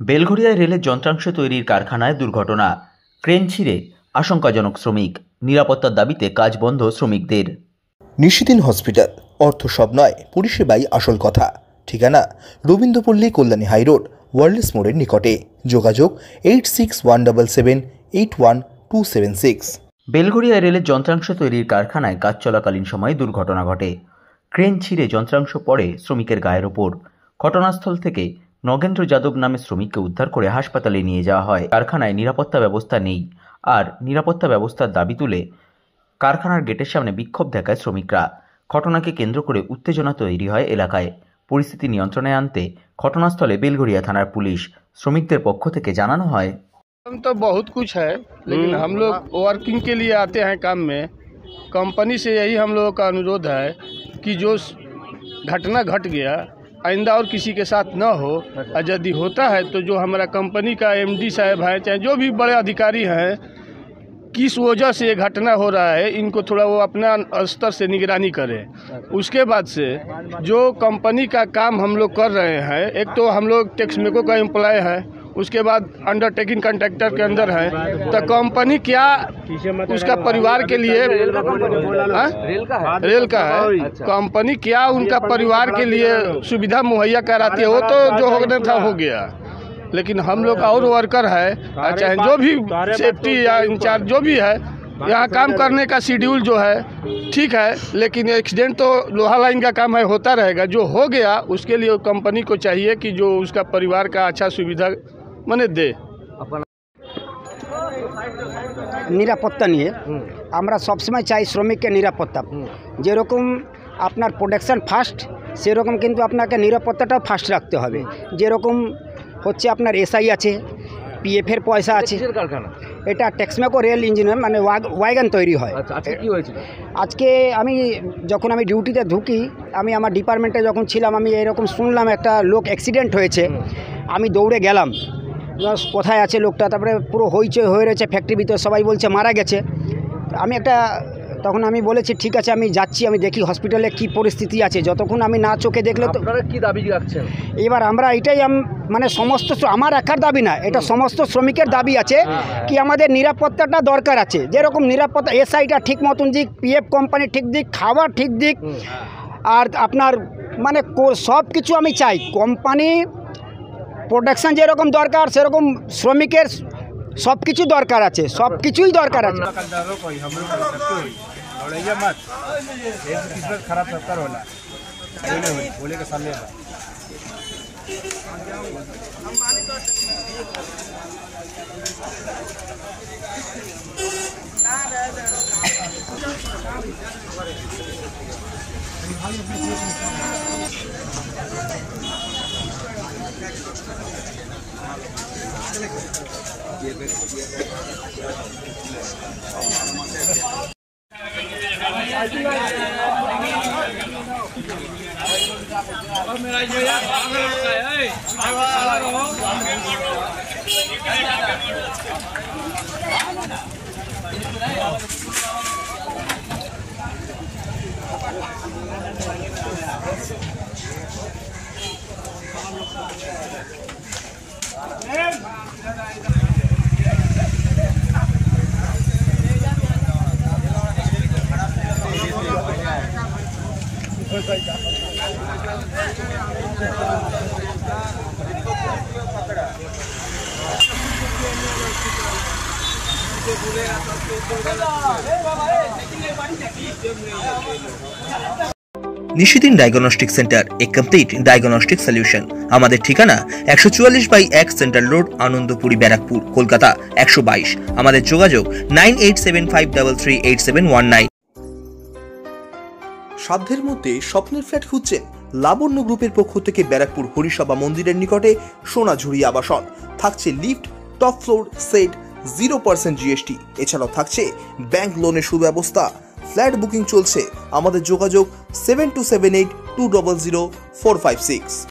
বেলঘরিয়ায় রেলের যন্ত্রাংশ তৈরির কারখানায় দুর্ঘটনা, ক্রেন ছিঁড়ে আশঙ্কাজনক শ্রমিক, নিরাপত্তার দাবিতে কাজ বন্ধ শ্রমিকদের। নিশিদিন হসপিটাল, অর্থ সব নয়, পরিষেবাই আসল কথা। ঠিকানা রবীন্দ্রপল্লী, কল্যাণী হাইরোড, ওয়ার্ল্ডস মোড়ের নিকটে। যোগাযোগ 8617781276। বেলঘরিয়ায় রেলের যন্ত্রাংশ তৈরির কারখানায় কাজ চলাকালীন সময়ে দুর্ঘটনা ঘটে। ক্রেন ছিঁড়ে যন্ত্রাংশ পড়ে শ্রমিকের গায়ের ওপর। ঘটনাস্থল থেকে নগেন্দ্র যাদব নামে শ্রমিককে উদ্ধার করে হাসপাতালে নিয়ে যাওয়া হয়। কারখানায় নিরাপত্তা ব্যবস্থা নেই, আর নিরাপত্তা ব্যবস্থার দাবি তুলে কারখানার গেটের সামনে বিক্ষোভ দেখায় শ্রমিকরা। ঘটনাকে কেন্দ্র করে উত্তেজনা তৈরি হয় এলাকায়। পরিস্থিতি নিয়ন্ত্রণে আনতে ঘটনাস্থলে বেলঘরিয়া থানার পুলিশ। শ্রমিকদের পক্ষ থেকে জানানো হয়, तो बहुत कुछ है, लेकिन हम लोग वर्किंग के लिए आते हैं काम में। कंपनी से यही हम लोगों का अनुरोध है कि जो घटना घट गया आइंदा और किसी के साथ न हो, और यदि होता है तो जो हमारा कंपनी का एमडी साहब है, चाहे जो भी बड़े अधिकारी हैं, किस वजह से ये घटना हो रहा है, इनको थोड़ा वो अपना स्तर से निगरानी करें। उसके बाद से जो कंपनी का काम हम लोग कर रहे हैं, एक तो हम लोग टेक्समेको का एम्प्लॉय है, उसके बाद अंडरटेकिंग कॉन्ट्रैक्टर के अंदर है, तो कंपनी क्या उसका परिवार के लिए रेल का है, कंपनी क्या उनका परिवार के लिए सुविधा मुहैया कराती है, वो तो जो होना था हो गया। लेकिन हम लोग और वर्कर है, चाहे जो भी सेफ्टी या इंचार्ज जो भी है, यहाँ काम करने का शेड्यूल जो है ठीक है, लेकिन एक्सीडेंट तो लोहा लाइन का काम है, होता रहेगा। जो हो गया उसके लिए कंपनी को चाहिए कि जो उसका परिवार का अच्छा सुविधा মানে দে। নিরাপত্তা নিয়ে আমরা সবসময় চাই শ্রমিককে নিরাপত্তা। যেরকম আপনার প্রোডাকশান ফার্স্ট, সেরকম কিন্তু আপনাকে নিরাপত্তাটাও ফার্স্ট রাখতে হবে। যেরকম হচ্ছে আপনার এসআই আছে, পিএফের পয়সা আছে। এটা টেক্সমেকো রেল ইঞ্জিনিয়ার মানে ওয়াগন তৈরি হয়। আজকে আমি যখন ডিউটিতে ঢুকি, আমি আমার ডিপার্টমেন্টে যখন ছিলাম, আমি এরকম শুনলাম একটা লোক অ্যাক্সিডেন্ট হয়েছে। আমি দৌড়ে গেলাম, কোথায় আছে লোকটা, তারপরে পুরো হইচই হয়ে রয়েছে ফ্যাক্টরির ভিতরে, সবাই বলছে মারা গেছে। তখন আমি বলেছি ঠিক আছে, আমি যাচ্ছি, আমি দেখি হসপিটালে কি পরিস্থিতি আছে। যতক্ষণ আমি না চোখে দেখলে তো কি দাবি রাখছেন? এবার আমরা এটাই মানে সমস্ত আমার একার দাবি না, এটা সমস্ত শ্রমিকের দাবি আছে কি আমাদের নিরাপত্তাটা দরকার আছে। যেরকম নিরাপত্তা এসআইটা ঠিক মতন দিক, পিএফ কোম্পানি ঠিক দিক, খাবার ঠিক দিক, আর আপনার মানে সব কিছু আমি চাই। কোম্পানি প্রোডাকশান যেরকম দরকার, সেরকম শ্রমিকের সব কিছু দরকার আছে, সব কিছুই দরকার আছে। নিশিদিন ডায়াগনস্টিক সেন্টার, এ কমপ্লিট ডায়াগনস্টিক সলিউশন। আমাদের ঠিকানা 144/1 সেন্ট্রাল রোড, আনন্দপুরি, ব্যারাকপুর, কলকাতা 122। আমাদের যোগাযোগ 9875338719। সাধ্যের মধ্যে স্বপ্নের ফ্ল্যাট খুঁজছেন? লাবণ্য গ্রুপের পক্ষ থেকে ব্যারাকপুর হরিসভা মন্দিরের নিকটে সোনাঝুরি আবাসন। থাকছে lift, top floor, set, 0% GST. এছাড়াও থাকছে ব্যাংক লোনের সুব্যবস্থা। ফ্ল্যাট বুকিং চলছে। আমাদের যোগাযোগ 7278200456।